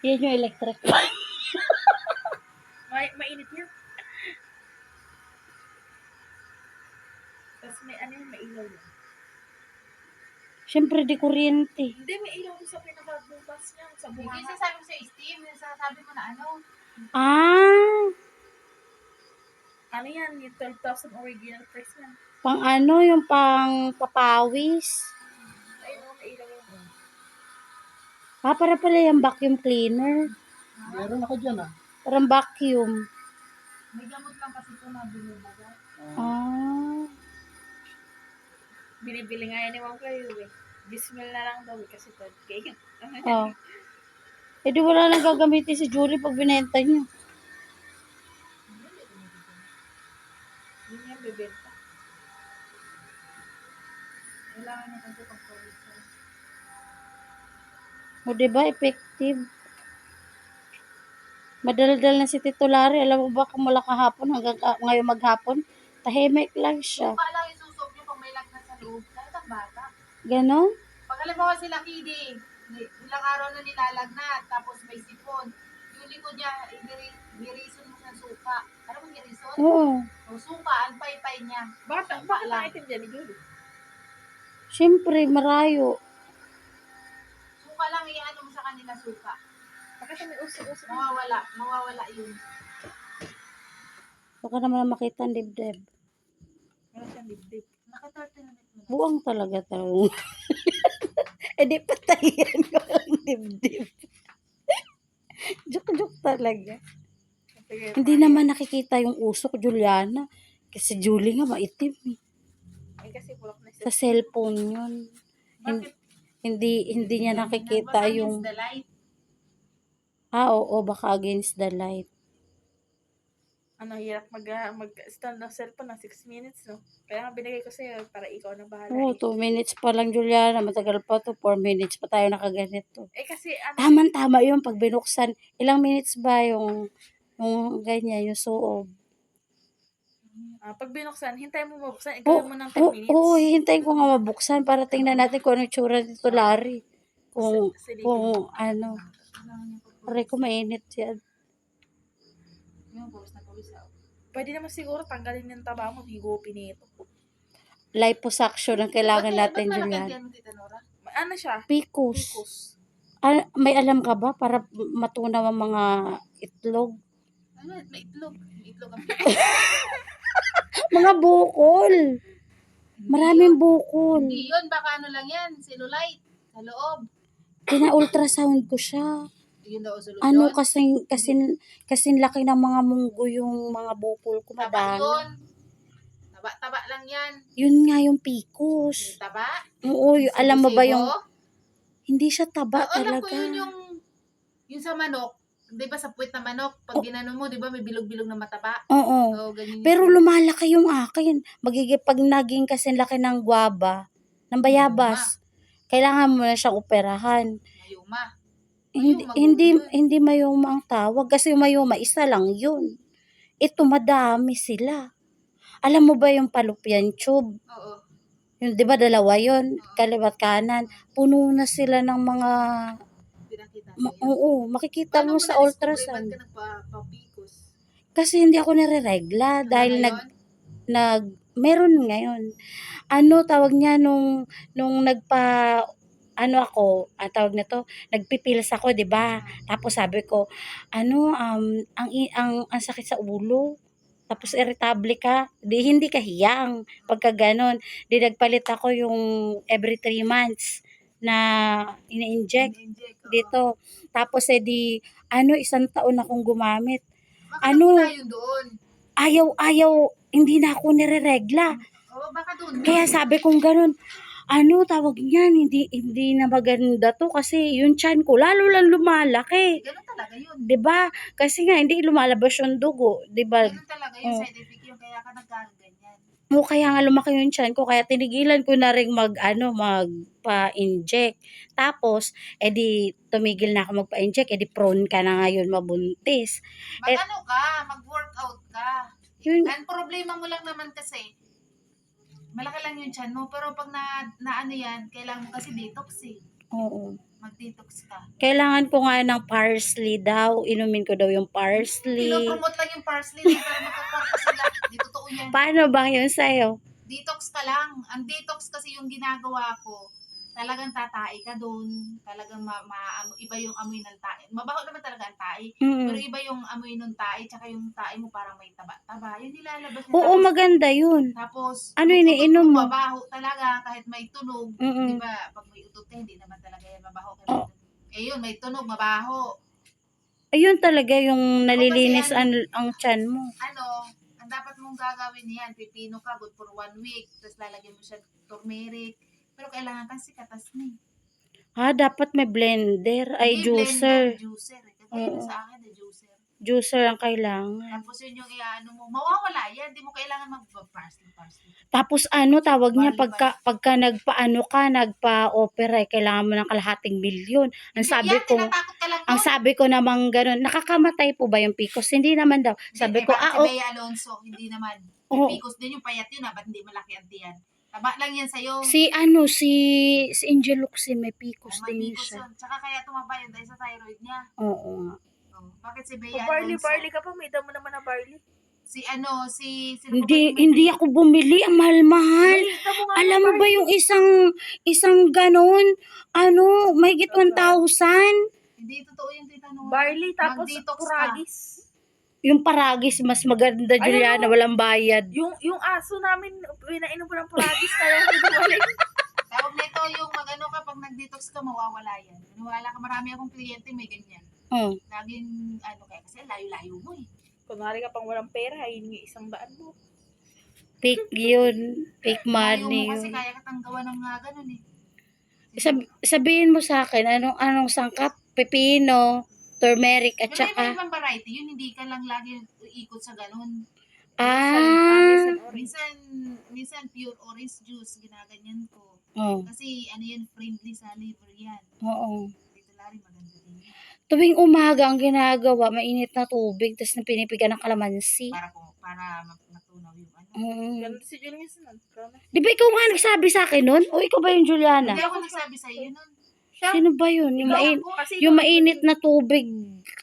Yan yung electric. Mainit yan. Tapos may ano yun, may ilaw yun. Siyempre, di kuryente. Hindi, may ilaw doon sa pinakabutas niya. Sa Hindi bunganga. sasabi ko sa Steam, sasabi ko na ano. Ah, Ano yan, yung 12,000 original price yan. pang ano, yung pang papawis. Ayun, may ilaw yun. Ah, para pala yung vacuum cleaner. Meron ako dyan ah. Parang vacuum. May gamot lang kasi ito na binibaga. Ah. Binibili nga yan ni Ma'am Clay eh. Bismil na lang daw kasi 12K. Oh. Eh di wala nang gagamitin si Julie pag binenta niyo. Yun yung bibenta. Kailangan niya kasi pagpawisan. O diba, effective. Madaldal na si Tito Larry. Alam mo ba kung mula kahapon hanggang ngayon maghapon, tahimik lang siya. Suka lang isusok niyo pag may lagnat sa loob. Kahit ang bata. Ganon? Pag halimbawa sila Kidi, ilang araw na nilalagnat, tapos may sipon. Yung likod niya, nirison mo ng suka. Alam mo nirison? Oo. O suka, ang paypay niya. Bakit nakaitim dyan ni Julie? Siyempre, marayo. Suka lang, iano mo sa kanila suka. Bakit may uso-uso? Mawawala yun. Baka naman makita ang dibdib. Wala siyang dibdib. Naka-30 minutes mo na. Buang talaga tao. Eh di patayan ko ang dibdib. Joke-joke talaga. Sige, Hindi naman nakikita yung usok, Juliana. Kasi Julie nga maitim eh. kasi bulak na siya. Sa cellphone yun. Bakit? Hindi niya nakikita Baka yung... against the light. Oo, baka against the light. Ano, hirap mag-stand ng cellphone ng 6 minutes, no? Kaya nga binigay ko sa'yo para ikaw na bahala. Oo, 2 minutes pa lang, Juliana. Matagal pa to. 4 minutes pa tayo nakaganito. Eh kasi ano, Tama-tama yun pag binuksan. Ilang minutes ba yung ganyan, yung suob? pag binuksan, hintayin mo mabuksan, ikaw mo ng 10 minutes. Oo, hihintayin ko nga mabuksan para tingnan natin kung ano yung tsura dito, Larry. Kung ano. Pare ko mainit yan. Yung pawis na pawis ako. Pwede naman siguro tanggalin yung taba mo, higupin nito. Liposuction ang kailangan natin, Ba't Juliana. malagyan mo, Tita Nora? Ano siya? Picos. Picos. May alam ka ba para matunaw ang mga itlog? Ano, may itlog. May itlog ang Mga bukol. Maraming bukol. Hindi yun, baka ano lang yan, cellulite. Sa loob. Pina-ultrasound ko siya. Yun daw solusyon. Ano kasing laki ng mga munggo yung mga bukol ko, Taba madami. yun. Taba lang yan. Yun nga yung picos. Yung taba. Oo, alam mo ba yung Sibo? hindi siya taba Alam ko talaga. yun yung sa manok. Di ba sa puwet na manok, pag ginano mo, di ba may bilog-bilog na mataba? Oo. So, ganyan yun. Pero lumalaki yung akin. Pag naging kasing laki ng guava, ng bayabas, kailangan mo na siyang operahan. Mayuma. Hindi mayoma ang tawag kasi yung mayoma isa lang yun. Ito madami sila. Alam mo ba yung fallopian tube? Oo. Yung 'di ba dalawa yun, kaliwat kanan. Puno na sila ng mga Pinakita oo, makikita mo sa ultrasound. Ba't ka nagpa-picos? Kasi hindi ako nire-regla dahil meron ngayon. Ano tawag niya nung tawag nito, nagpipils ako, 'di ba? Tapos sabi ko, ang sakit sa ulo. Tapos irritable ka, hindi ka hiyang pagka ganon. Nagpalit ako yung every 3 months na ina-inject dito. Tapos isang taon akong gumamit. Baka na yun doon. Ayaw, hindi na ako nire-regla. Oo, baka doon. Kaya sabi kong ganun, tawag niyan, hindi na maganda to kasi yung tiyan ko lalo lang lumalaki. Ganun talaga yun. 'Di ba? Kasi nga hindi lumalabas yung dugo, 'di ba? Ganun talaga yun, side effect yun, kaya ka nagkaganyan. O kaya nga lumaki yung tiyan ko, kaya tinigilan ko na rin magpa-inject. Tapos, tumigil na ako magpa-inject, prone ka na ngayon mabuntis. Mag-workout ka. Yun, Ang problema mo lang naman kasi, malaki lang yung tiyan mo, pero pag na ano yan, kailangan mo kasi detox eh. oo. mag-detox ka. Kailangan ko nga ng parsley daw. Inumin ko daw yung parsley. Pinopromote lang yung parsley din para magkakwarta sila. Di totoo yan. Paano ba yun sa'yo? Detox ka lang. Ang detox kasi yung ginagawa ko, talagang tatai ka doon. Talagang iba yung amoy ng tae. Mabaho naman talaga ang tae. Pero Mm. iba yung amoy ng tae, tsaka yung tae mo parang may taba-taba. Yun nilalabas niya. Oo, maganda yun. Tapos, Ano yung iniinom utot mo? mabaho talaga kahit may tunog. Mm-mm. Di ba? Pag may utot ka, hindi naman talaga yan mabaho. Kasi, eh yun, may tunog, mabaho. Ayun talaga yung nalilinis Ako kasi ang tiyan mo. Ang dapat mong gagawin niyan, pipino ka, good for 1 week. Tapos lalagyan mo siya turmeric. Pero kailangan kasi katas ni. Dapat may blender. Ay, Hindi juicer. blender, juicer. Kaya Oo. sa akin, juicer. Juicer ang kailangan. Tapos yun yung iaano mo. Mawawala yan. Di mo kailangan mag-parsley. Tapos tawag niya, Bali, pagka nagpa-opera, kailangan mo ng kalahating milyon. Ang sabi yan, ko, tinatakot ka lang ang doon. sabi ko namang gano'n, nakakamatay po ba yung PCOS? Hindi naman daw. Sabi ko, Si Bea Alonso, hindi naman. Oo. Picos din yung payat yun, ba't hindi malaki ang tiyan? Taba lang yan sa'yo. si Angel Locsin, may PCOS May din Picos siya. yun. Tsaka kaya tumaba yun dahil sa thyroid niya. Oo nga. Oh, bakit si Bea Kung barley Alonso? ka pa, may damo naman na barley. Sino pa ba yung may- Hindi ako bumili, ang mahal-mahal. Ay, damo nga Alam ng mo ba barley. yung isang ganon, mahigit 1,000? Hindi totoo yung titanong. Barley, tapos Mag-detox ka. kuragis. Yung paragis, mas maganda, Ay, Juliana, ano? walang bayad. Yung aso namin, pinainom ko ng kuragis, kaya hindi bumalik. Tawag nito yung mag-ano ka, pag nag-detox ka, mawawala yan. Maniwala ka, marami akong kliyente may ganyan. Oh, Laging, kaya kasi layo-layo mo eh. Kunwari ka pang walang pera, hiningi 100 mo. fake yun. Fake Layo money mo kasi yun. kaya katang gawa ng nga ganun eh. Sabihin mo sa akin, anong sangkap? Pepino, turmeric, at Pero saka, iba-ibang variety, yun hindi ka lang lagi ikot sa ganun. Minsan pure orange juice, ginaganyan ko. oh, Kasi yan, friendly sa liver yan. oo. Dito lari, maganda din yan. Tuwing umaga ang ginagawa, mainit na tubig, tapos pinipigan ng kalamansi. Para matunaw yung ano. Ganun si Julius nun. Di ba ikaw nga nagsabi sa akin nun? O ikaw ba yung Juliana? Hindi ako nagsabi sa iyo nun. Sino ba yun? Kasi Yung mainit na tubig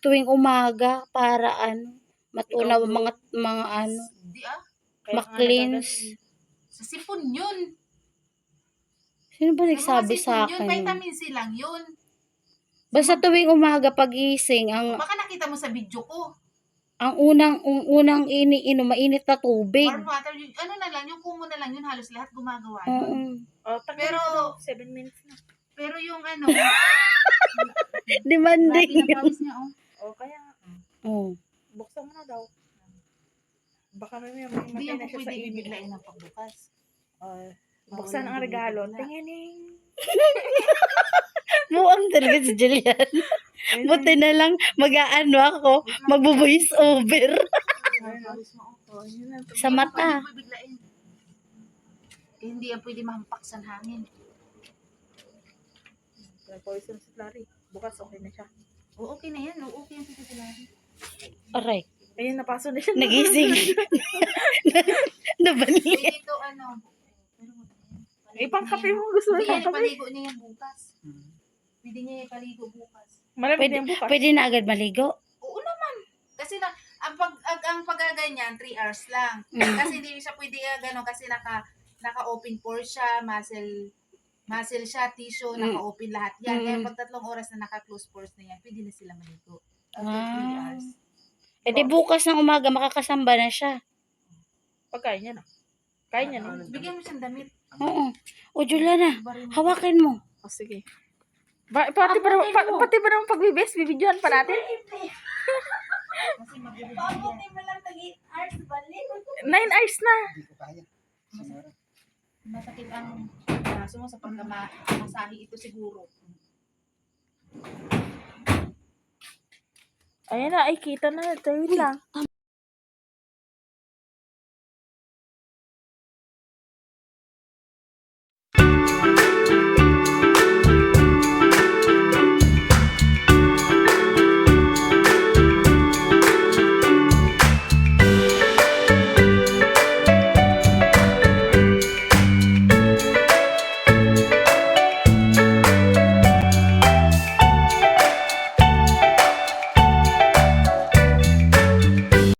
tuwing umaga para matunaw Ikaw, mga Hindi ma-cleanse. Sa sipon yun. Sino ba Sa mga nagsabi sipon sa yun, akin? vitamin C lang yun. Basta tuwing umaga pagising, Baka nakita mo sa video ko. ang unang iniinom, mainit na tubig. Warm water, ano na lang, yung kumo na lang yun, halos lahat gumagawa. Oo. Pero- 7 minutes na. Pero yung Demanding grabe na yun. pawis niya, O kaya, Oh. buksan mo na daw. Baka may Hindi matay yan na po siya sa pwede ibig. ibiglayin ng pagbukas. Buksan ang regalo. Tingining. Buang talaga si Julian. Buti na lang ako, magbo-voice over. Pawis mo, Sa mata. Hindi mo bibiglain. Hindi yan pwede mahampak sa hangin. Poison si Clary. Bukas okay na siya. O, okay na yan. O, okay yan sa tilari. Aray, Ayun, napaso na siya. nagising. Nabali. Pwede ito, Eh, pangkape mo gusto Hindi yan, na pangkape. ipaligo niya yan bukas. Pwede niya ipaligo bukas. Malamig Pwede, na yung bukas. pwede na agad maligo. Oo naman. Kasi ang paggaganyan, 3 hours lang. Kasi hindi siya pwede gano'n kasi naka-open pore siya, muscle siya, tissue, naka-open lahat yan. Kaya pag 3 oras na naka-close pores na yan, pwede na sila maligo. After 3 hours. Eh di bukas ng umaga makakasamba na siya. Pagkain niya na. Kain niya na. Bigyan mo siyang damit. Oo. O Juliana, Barin mo. hawakin mo. O, sige. Pati ba naman pagbibes, bibidyohan pa natin? Kasi magbibigyan yan. 9 hours na. Hindi ko kaya. Sinara. Masakit ang braso mo sa pagkamasahi ito siguro. Ayan na, ay kita na. Tayo lang.